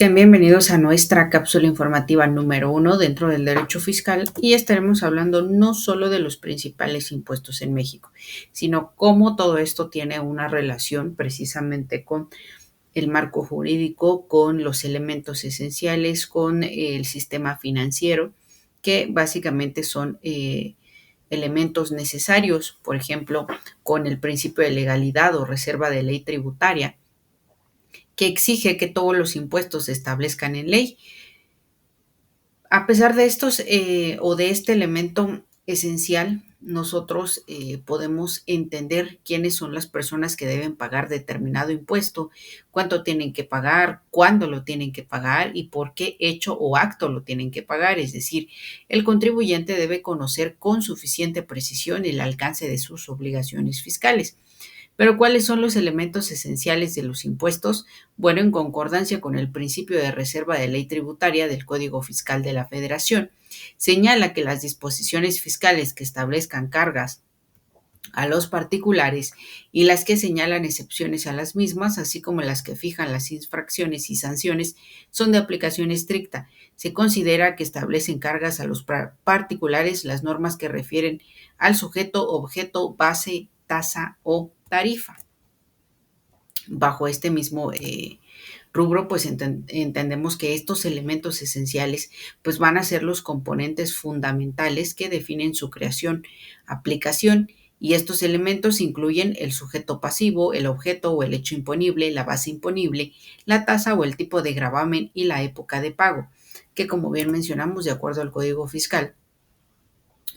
Sean bienvenidos a nuestra cápsula informativa número 1 dentro del derecho fiscal y estaremos hablando no solo de los principales impuestos en México, sino cómo todo esto tiene una relación precisamente con el marco jurídico, con los elementos esenciales, con el sistema financiero, que básicamente son elementos necesarios, por ejemplo, con el principio de legalidad o reserva de ley tributaria que exige que todos los impuestos se establezcan en ley. A pesar de estos o de este elemento esencial, nosotros podemos entender quiénes son las personas que deben pagar determinado impuesto, cuánto tienen que pagar, cuándo lo tienen que pagar y por qué hecho o acto lo tienen que pagar. Es decir, el contribuyente debe conocer con suficiente precisión el alcance de sus obligaciones fiscales. Pero ¿cuáles son los elementos esenciales de los impuestos? Bueno, en concordancia con el principio de reserva de ley tributaria del Código Fiscal de la Federación, señala que las disposiciones fiscales que establezcan cargas a los particulares y las que señalan excepciones a las mismas, así como las que fijan las infracciones y sanciones, son de aplicación estricta. Se considera que establecen cargas a los particulares las normas que refieren al sujeto, objeto, base, tasa o tarifa. Bajo este mismo rubro, pues entendemos que estos elementos esenciales pues van a ser los componentes fundamentales que definen su creación, aplicación, y estos elementos incluyen el sujeto pasivo, el objeto o el hecho imponible, la base imponible, la tasa o el tipo de gravamen y la época de pago, que como bien mencionamos, de acuerdo al Código Fiscal,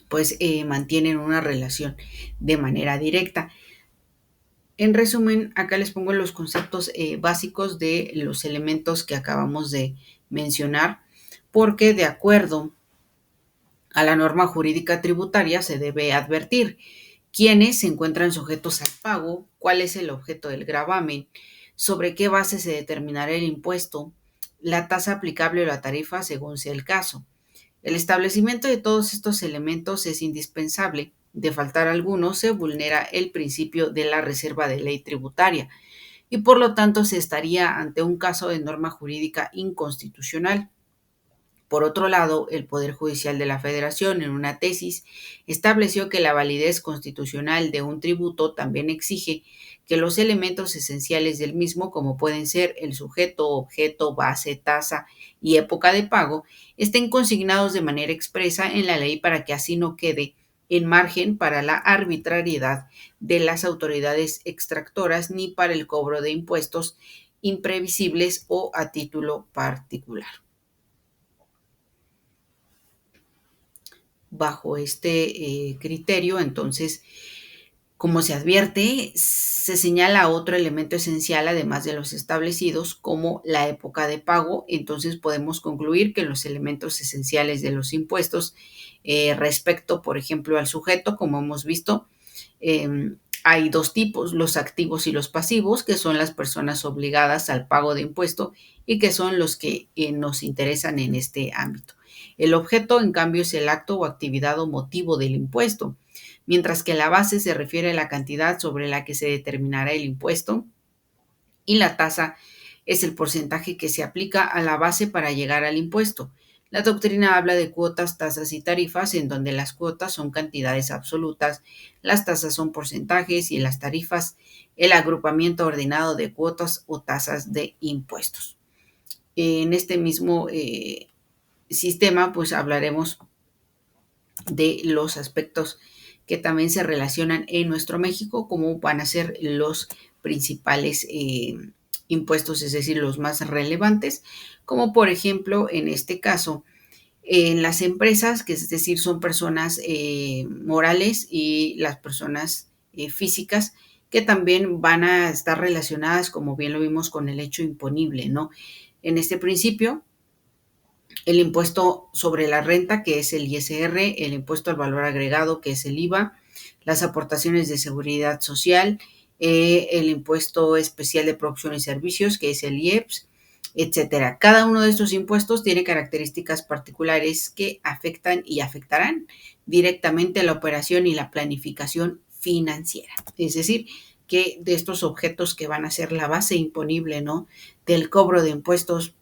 pues mantienen una relación de manera directa. En resumen, acá les pongo los conceptos básicos de los elementos que acabamos de mencionar, porque de acuerdo a la norma jurídica tributaria se debe advertir quiénes se encuentran sujetos al pago, cuál es el objeto del gravamen, sobre qué base se determinará el impuesto, la tasa aplicable o la tarifa según sea el caso. El establecimiento de todos estos elementos es indispensable. De faltar alguno, se vulnera el principio de la reserva de ley tributaria y por lo tanto se estaría ante un caso de norma jurídica inconstitucional. Por otro lado, el Poder Judicial de la Federación, en una tesis, estableció que la validez constitucional de un tributo también exige que los elementos esenciales del mismo, como pueden ser el sujeto, objeto, base, tasa y época de pago, estén consignados de manera expresa en la ley para que así no quede en margen para la arbitrariedad de las autoridades extractoras ni para el cobro de impuestos imprevisibles o a título particular. Bajo este criterio, entonces, como se advierte, se señala otro elemento esencial, además de los establecidos, como la época de pago. Entonces podemos concluir que los elementos esenciales de los impuestos respecto, por ejemplo, al sujeto, como hemos visto, hay dos tipos, los activos y los pasivos, que son las personas obligadas al pago de impuesto y que son los que nos interesan en este ámbito. El objeto, en cambio, es el acto o actividad o motivo del impuesto, mientras que la base se refiere a la cantidad sobre la que se determinará el impuesto y la tasa es el porcentaje que se aplica a la base para llegar al impuesto. La doctrina habla de cuotas, tasas y tarifas, en donde las cuotas son cantidades absolutas, las tasas son porcentajes y las tarifas el agrupamiento ordenado de cuotas o tasas de impuestos. En este mismo sistema, pues hablaremos de los aspectos que también se relacionan en nuestro México, como van a ser los principales impuestos, es decir, los más relevantes, como por ejemplo, en este caso, en las empresas, que es decir, son personas morales y las personas físicas, que también van a estar relacionadas, como bien lo vimos, con el hecho imponible, ¿no? En este principio, el impuesto sobre la renta, que es el ISR, el impuesto al valor agregado, que es el IVA, las aportaciones de seguridad social, el impuesto especial de producción y servicios, que es el IEPS, etcétera. Cada uno de estos impuestos tiene características particulares que afectan y afectarán directamente la operación y la planificación financiera. Es decir, que de estos objetos que van a ser la base imponible, ¿no?, del cobro de impuestos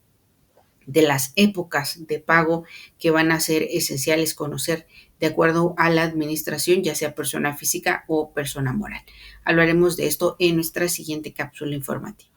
de las épocas de pago que van a ser esenciales conocer de acuerdo a la administración, ya sea persona física o persona moral. Hablaremos de esto en nuestra siguiente cápsula informativa.